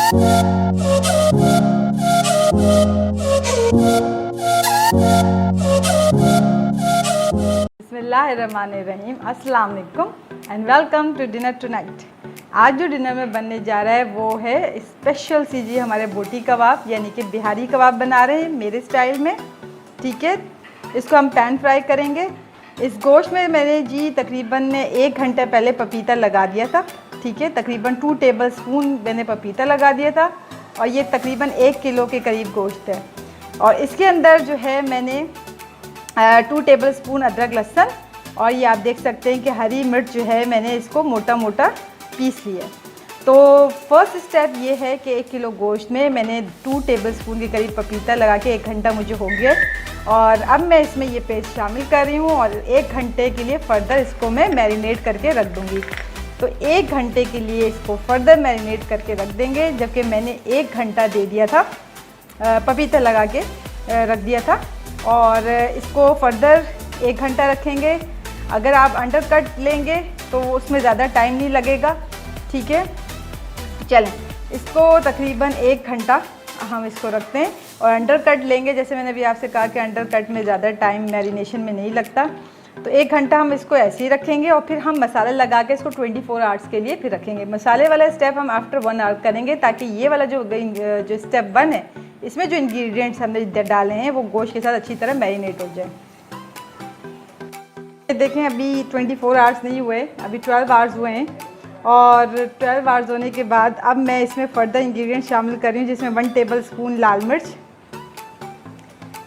बिस्मिल्लाहिर्रहमानिर्रहीम, अस्सलाम वालेकुम and welcome to dinner tonight. आज जो डिनर में बनने जा रहा है वो है स्पेशल सी जी हमारे बोटी कबाब यानी कि बिहारी कबाब बना रहे हैं मेरे स्टाइल में। ठीक है, इसको हम पैन फ्राई करेंगे। इस गोश्त में मैंने जी तकरीबन 1 घंटे पहले पपीता लगा दिया था। ठीक है, तकरीबन 2 टेबल स्पून मैंने पपीता लगा दिया था और ये तकरीबन 1 किलो के करीब गोश्त है। और इसके अंदर जो है मैंने 2 टेबल स्पून अदरक लहसुन और ये आप देख सकते हैं कि हरी मिर्च जो है मैंने इसको मोटा मोटा पीस लिया। तो फर्स्ट स्टेप ये है कि 1 किलो गोश्त में मैंने 2 टेबल स्पून के करीब पपीता लगा के 1 घंटा मुझे हो गया और अब मैं इसमें ये पेस्ट शामिल कर रही हूँ और 1 घंटे के लिए फ़र्दर इसको मैं मैरिनेट करके रख दूँगी। तो 1 घंटे के लिए इसको फ़र्दर मैरिनेट करके रख देंगे, जबकि मैंने 1 घंटा दे दिया था, पपीता लगा के रख दिया था और इसको फ़र्दर 1 घंटा रखेंगे। अगर आप अंडर कट लेंगे तो उसमें ज़्यादा टाइम नहीं लगेगा। ठीक है, चलें इसको तकरीबन 1 घंटा हम इसको रखते हैं और अंडर कट लेंगे, जैसे मैंने अभी आपसे कहा कि अंडर कट में ज़्यादा टाइम मैरिनेशन में नहीं लगता। तो 1 घंटा हम इसको ऐसे ही रखेंगे और फिर हम मसाला लगा के इसको 24 आवर्स के लिए फिर रखेंगे। मसाले वाला स्टेप हम आफ्टर 1 आवर करेंगे ताकि ये वाला जो स्टेप 1 है इसमें जो इंग्रेडिएंट्स हमने डाले हैं वो गोश्त के साथ अच्छी तरह मैरिनेट हो जाए। देखें अभी 24 आवर्स नहीं हुए, अभी 12 आवर्स हुए हैं और 12 आवर्स होने के बाद अब मैं इसमें फ़र्दर इंग्रेडिएंट्स शामिल कर रही हूँ, जिसमें 1 टेबल स्पून लाल मिर्च,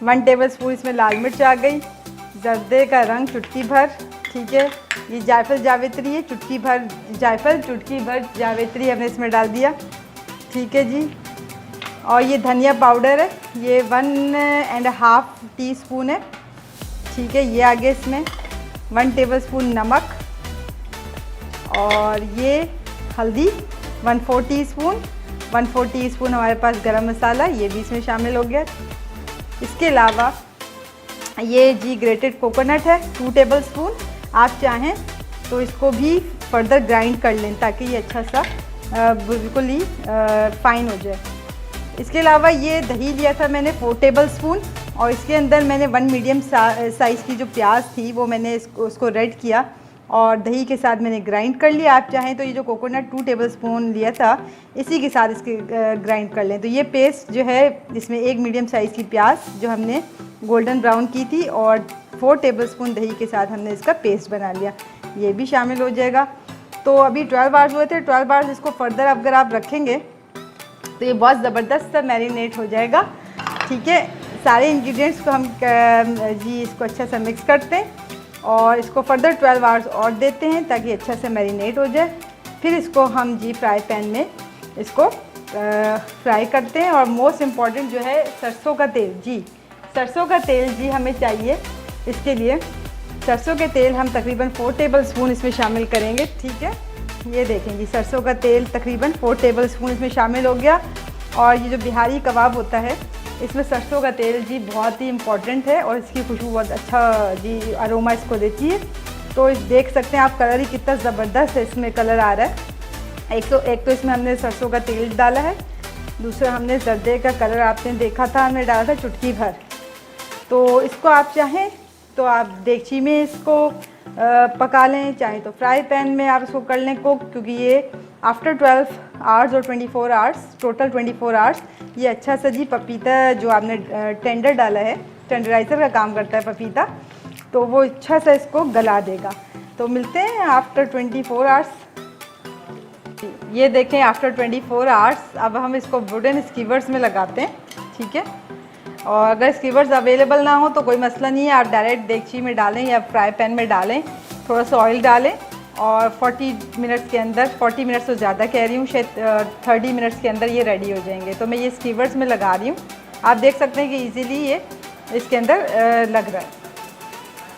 1 टेबल स्पून इसमें लाल मिर्च आ गई, जर्दे का रंग चुटकी भर। ठीक है, ये जायफल जावित्री है, चुटकी भर जायफल, चुटकी भर जावित्री हमने इसमें डाल दिया। ठीक है जी, और ये धनिया पाउडर है, ये 1.5 टीस्पून है। ठीक है, ये आगे इसमें 1 टेबल स्पून नमक और ये हल्दी 1/4 टीस्पून, 1/4 टीस्पून हमारे पास गरम मसाला, ये भी इसमें शामिल हो गया। इसके अलावा ये जी ग्रेटेड कोकोनट है 2 टेबल स्पून। आप चाहें तो इसको भी फर्दर ग्राइंड कर लें ताकि ये अच्छा सा बिल्कुल ही फाइन हो जाए। इसके अलावा ये दही लिया था मैंने 4 टेबल स्पून और इसके अंदर मैंने 1 मीडियम साइज़ की जो प्याज थी वो मैंने उसको रेड किया और दही के साथ मैंने ग्राइंड कर लिया। आप चाहें तो ये जो कोकोनट 2 टेबल स्पून लिया था इसी के साथ इसके ग्राइंड कर लें। तो ये पेस्ट जो है इसमें 1 मीडियम साइज़ की प्याज जो हमने गोल्डन ब्राउन की थी और 4 टेबल स्पून दही के साथ हमने इसका पेस्ट बना लिया, ये भी शामिल हो जाएगा। तो अभी 12 आवर्स हुए थे, 12 आवर्स इसको फर्दर अगर आप रखेंगे तो ये बहुत ज़बरदस्त सा मैरिनेट हो जाएगा। ठीक है, सारे इंग्रेडिएंट्स को हम जी इसको अच्छा सा मिक्स करते हैं और इसको फर्दर 12 आवर्स और देते हैं ताकि अच्छा से मैरिनेट हो जाए। फिर इसको हम जी फ्राई पैन में इसको फ्राई करते हैं और मोस्ट इम्पॉर्टेंट जो है सरसों का तेल। जी सरसों का तेल जी हमें चाहिए। इसके लिए सरसों के तेल हम तकरीबन 4 टेबल स्पून इसमें शामिल करेंगे। ठीक है, ये देखें जी सरसों का तेल तकरीबन 4 टेबल स्पून इसमें शामिल हो गया। और ये जो बिहारी कबाब होता है इसमें सरसों का तेल जी बहुत ही इम्पॉर्टेंट है और इसकी खुशबू बहुत अच्छा जी अरोमा इसको देती है। तो देख सकते हैं आप कलर ही कितना ज़बरदस्त है इसमें कलर आ रहा है। एक तो इसमें हमने सरसों का तेल डाला है, दूसरा हमने जर्दे का कलर आपने देखा था हमने डाला था चुटकी भर। तो इसको आप चाहें तो आप देगची में इसको पका लें, चाहे तो फ्राई पैन में आप इसको कर लें कुक, क्योंकि ये आफ्टर 12 आवर्स और 24 आवर्स टोटल 24 आवर्स ये अच्छा सा जी पपीता जो आपने टेंडर डाला है, टेंडराइज़र का काम करता है पपीता, तो वो अच्छा सा इसको गला देगा। तो मिलते हैं आफ्टर 24 आवर्स। ये देखें आफ्टर 24 आवर्स अब हम इसको वुडन स्कीवर्स में लगाते हैं। ठीक है, और अगर स्कीवर्स अवेलेबल ना हो तो कोई मसला नहीं है, आप डायरेक्ट देगची में डालें या फ्राई पैन में डालें, थोड़ा सा ऑयल डालें और 40 मिनट्स के अंदर, 40 मिनट्स तो ज़्यादा कह रही हूँ, शायद 30 मिनट्स के अंदर ये रेडी हो जाएंगे। तो मैं ये स्कीवर्स में लगा रही हूँ, आप देख सकते हैं कि ईज़िली ये इसके अंदर लग रहा है।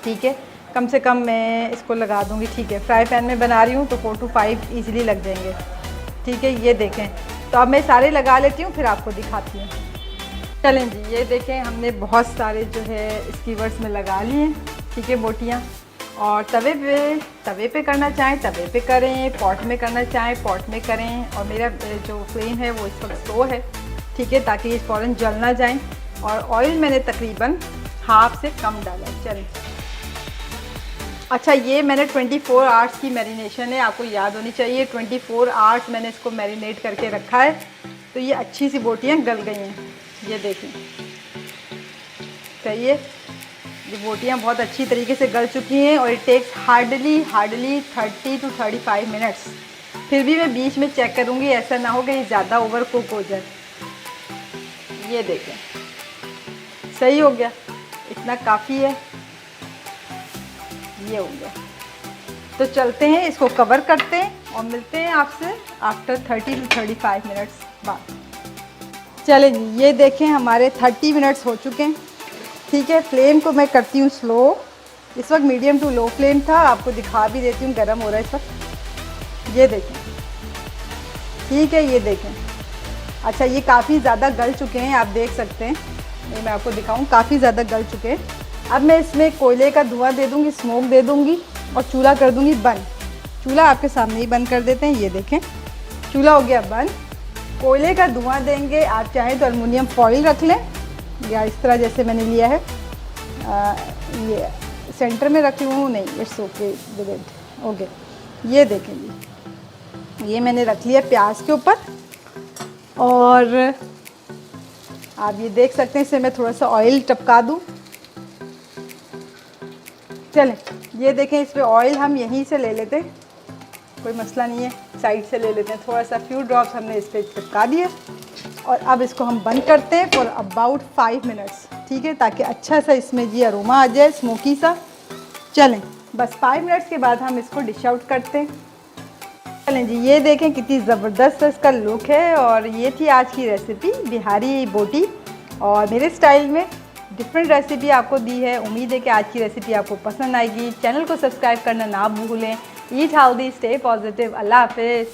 ठीक है, कम से कम मैं इसको लगा दूँगी। ठीक है, फ्राई पैन में बना रही हूँ तो 4 to 5 ईज़िली लग जाएंगे। ठीक है, ये देखें, तो अब मैं सारे लगा लेती हूँ फिर आपको दिखाती हूँ। चलें जी, ये देखें हमने बहुत सारे जो है स्कीवर्स में लगा लिए हैं। ठीक है, बोटियाँ, और तवे पे करना चाहें तवे पे करें, पॉट में करना चाहें पॉट में करें। और मेरा जो फ्लेम है वो इस वक्त स्लो है, ठीक है, ताकि ये फ़ौरन जल ना जाएं। और ऑयल मैंने तकरीबन हाफ से कम डाला है। चलें, अच्छा ये मैंने 24 आवर्स की मैरिनेशन है, आपको याद होनी चाहिए। 24 आवर्स मैंने इसको मैरिनेट करके रखा है, तो ये अच्छी सी बोटियाँ गल गई हैं। ये देखें, सही है, ये बोटियाँ बहुत अच्छी तरीके से गल चुकी हैं। और it takes hardly 30 to 35 minutes. फिर भी मैं बीच में चेक करूँगी, ऐसा ना हो कि ये ज़्यादा ओवर कुक हो जाए। ये देखें, सही हो गया, इतना काफ़ी है, ये हो गया। तो चलते हैं, इसको कवर करते हैं और मिलते हैं आपसे आफ्टर 30 to 35 मिनट्स बाद। चलें जी, ये देखें हमारे 30 मिनट्स हो चुके हैं, ठीक है। फ्लेम को मैं करती हूँ स्लो, इस वक्त मीडियम टू लो फ्लेम था, आपको दिखा भी देती हूँ, गर्म हो रहा है इस वक्त। ये देखें, ठीक है, ये देखें। अच्छा ये काफ़ी ज़्यादा गल चुके हैं, आप देख सकते हैं, ये मैं आपको दिखाऊं, काफ़ी ज़्यादा गल चुके हैं। अब मैं इसमें कोयले का धुआं दे दूंगी, स्मोक दे दूंगी और चूल्हा कर दूंगी बंद। चूल्हा आपके सामने ही बंद कर देते हैं, ये देखें चूल्हा हो गया बंद। कोयले का धुआं देंगे, आप चाहें तो एलुमिनियम फॉइल रख लें या इस तरह जैसे मैंने लिया है, ये सेंटर में रख लूँ, नहीं it's okay with it, okay. ये देखें जी, ये मैंने रख लिया प्याज के ऊपर और आप ये देख सकते हैं, इसे मैं थोड़ा सा ऑयल टपका दूँ। चलें, ये देखें, इस पर ऑयल हम यहीं से ले लेते हैं, कोई मसला नहीं है, साइड से ले लेते हैं, थोड़ा सा फ्यू ड्रॉप्स हमने इस पर चिपका दिए। और अब इसको हम बंद करते हैं फॉर अबाउट 5 मिनट्स, ठीक है, ताकि अच्छा सा इसमें जी अरोमा आ जाए, स्मोकी सा। चलें, बस 5 मिनट्स के बाद हम इसको डिश आउट करते हैं। चलें जी, ये देखें कितनी ज़बरदस्त इसका लुक है। और ये थी आज की रेसिपी, बिहारी बोटी, और मेरे स्टाइल में डिफरेंट रेसिपी आपको दी है। उम्मीद है कि आज की रेसिपी आपको पसंद आएगी। चैनल को सब्सक्राइब करना ना भूलें। Eat healthy, stay positive. अल्लाह हाफिज़।